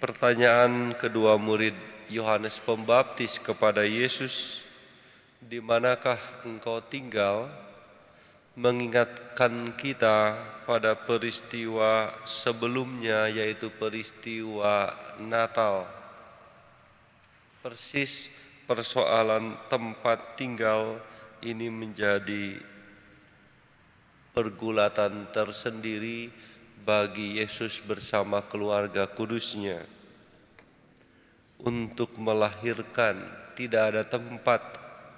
Pertanyaan kedua murid Yohanes Pembaptis kepada Yesus, "Di manakah engkau tinggal?" mengingatkan kita pada peristiwa sebelumnya, yaitu peristiwa Natal. Persis persoalan tempat tinggal ini menjadi pergulatan tersendiri bagi Yesus bersama keluarga kudusnya. Untuk melahirkan, tidak ada tempat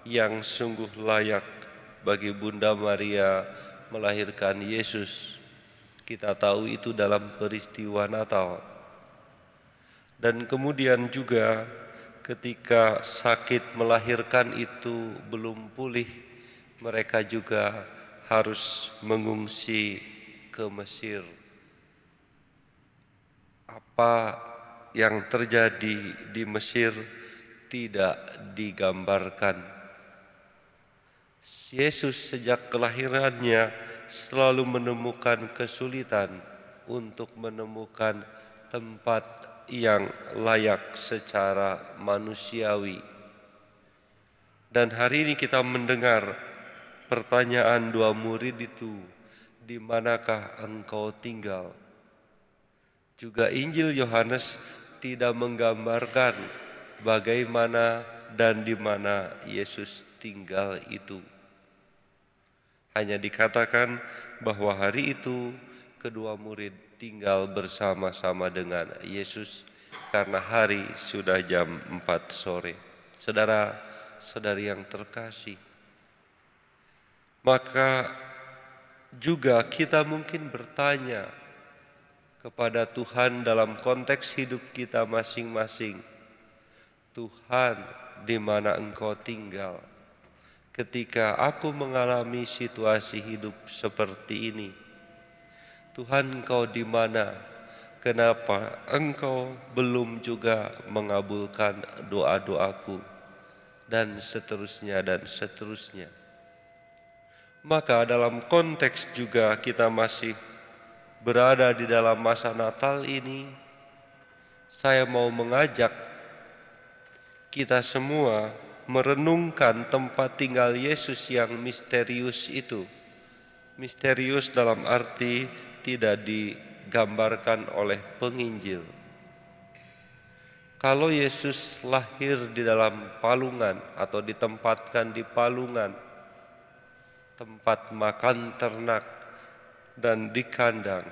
yang sungguh layak bagi Bunda Maria melahirkan Yesus. Kita tahu itu dalam peristiwa Natal. Dan kemudian juga ketika sakit melahirkan itu belum pulih, mereka juga harus mengungsi ke Mesir. Apa yang terjadi di Mesir tidak digambarkan. Yesus sejak kelahirannya selalu menemukan kesulitan untuk menemukan tempat yang layak secara manusiawi. Dan hari ini kita mendengar pertanyaan dua murid itu, "Di manakah engkau tinggal?" Juga Injil Yohanes tidak menggambarkan bagaimana dan di mana Yesus tinggal itu. Hanya dikatakan bahwa hari itu kedua murid tinggal bersama-sama dengan Yesus karena hari sudah jam 4 sore. Saudara-saudari yang terkasih, maka juga kita mungkin bertanya kepada Tuhan dalam konteks hidup kita masing-masing, "Tuhan, di mana Engkau tinggal ketika aku mengalami situasi hidup seperti ini? Tuhan, Engkau di mana? Kenapa Engkau belum juga mengabulkan doa-doaku?" Dan seterusnya dan seterusnya. Maka dalam konteks juga kita masih berada di dalam masa Natal ini, saya mau mengajak kita semua merenungkan tempat tinggal Yesus yang misterius itu. Misterius dalam arti tidak digambarkan oleh penginjil. Kalau Yesus lahir di dalam palungan atau ditempatkan di palungan, tempat makan ternak, dan di kandang,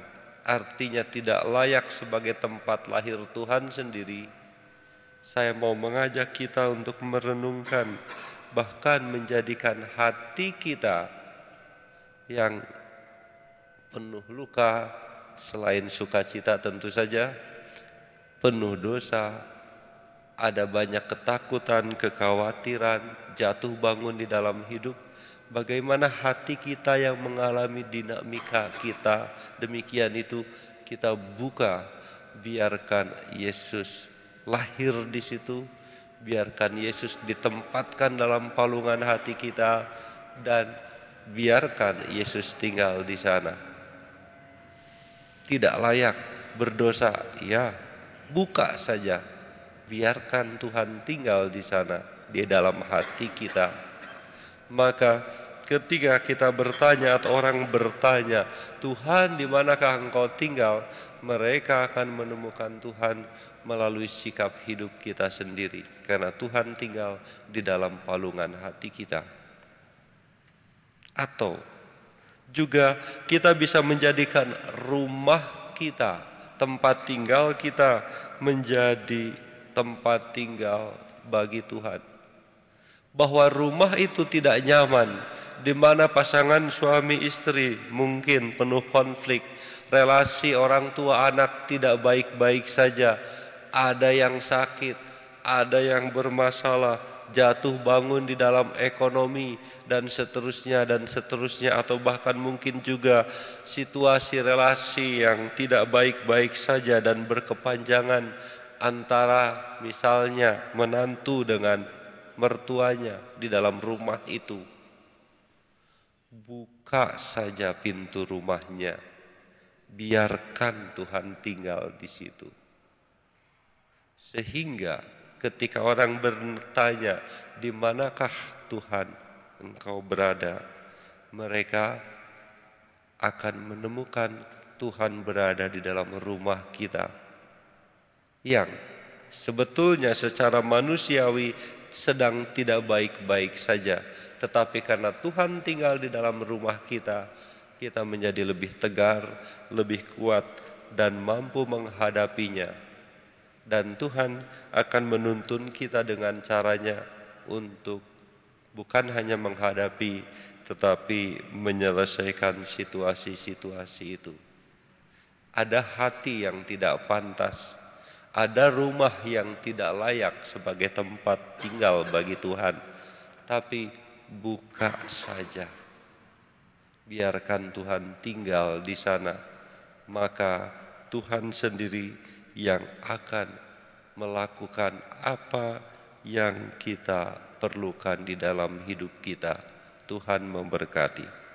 artinya tidak layak sebagai tempat lahir Tuhan sendiri. Saya mau mengajak kita untuk merenungkan, bahkan menjadikan hati kita yang penuh luka, selain sukacita tentu saja, penuh dosa, ada banyak ketakutan, kekhawatiran, jatuh bangun di dalam hidup. Bagaimana hati kita yang mengalami dinamika kita demikian itu kita buka, biarkan Yesus lahir di situ, biarkan Yesus ditempatkan dalam palungan hati kita, dan biarkan Yesus tinggal di sana. Tidak layak, berdosa, ya, buka saja, biarkan Tuhan tinggal di sana, di dalam hati kita. Maka ketika kita bertanya atau orang bertanya, "Tuhan, di manakah Engkau tinggal?" mereka akan menemukan Tuhan melalui sikap hidup kita sendiri, karena Tuhan tinggal di dalam palungan hati kita. Atau juga kita bisa menjadikan rumah kita, tempat tinggal kita, menjadi tempat tinggal bagi Tuhan. Bahwa rumah itu tidak nyaman, di mana pasangan suami istri mungkin penuh konflik, relasi orang tua anak tidak baik-baik saja, ada yang sakit, ada yang bermasalah, jatuh bangun di dalam ekonomi, dan seterusnya, atau bahkan mungkin juga situasi relasi yang tidak baik-baik saja dan berkepanjangan antara misalnya menantu dengan mertuanya di dalam rumah itu. Buka saja pintu rumahnya, biarkan Tuhan tinggal di situ. Sehingga ketika orang bertanya, di manakah Tuhan engkau berada? Mereka akan menemukan Tuhan berada di dalam rumah kita, yang sebetulnya secara manusiawi sedang tidak baik-baik saja. Tetapi karena Tuhan tinggal di dalam rumah kita, kita menjadi lebih tegar, lebih kuat, dan mampu menghadapinya. Dan Tuhan akan menuntun kita dengan caranya untuk bukan hanya menghadapi, tetapi menyelesaikan situasi-situasi itu. Ada hati yang tidak pantas, ada rumah yang tidak layak sebagai tempat tinggal bagi Tuhan. Tapi buka saja, biarkan Tuhan tinggal di sana, maka Tuhan sendiri yang akan melakukan apa yang kita perlukan di dalam hidup kita. Tuhan memberkati.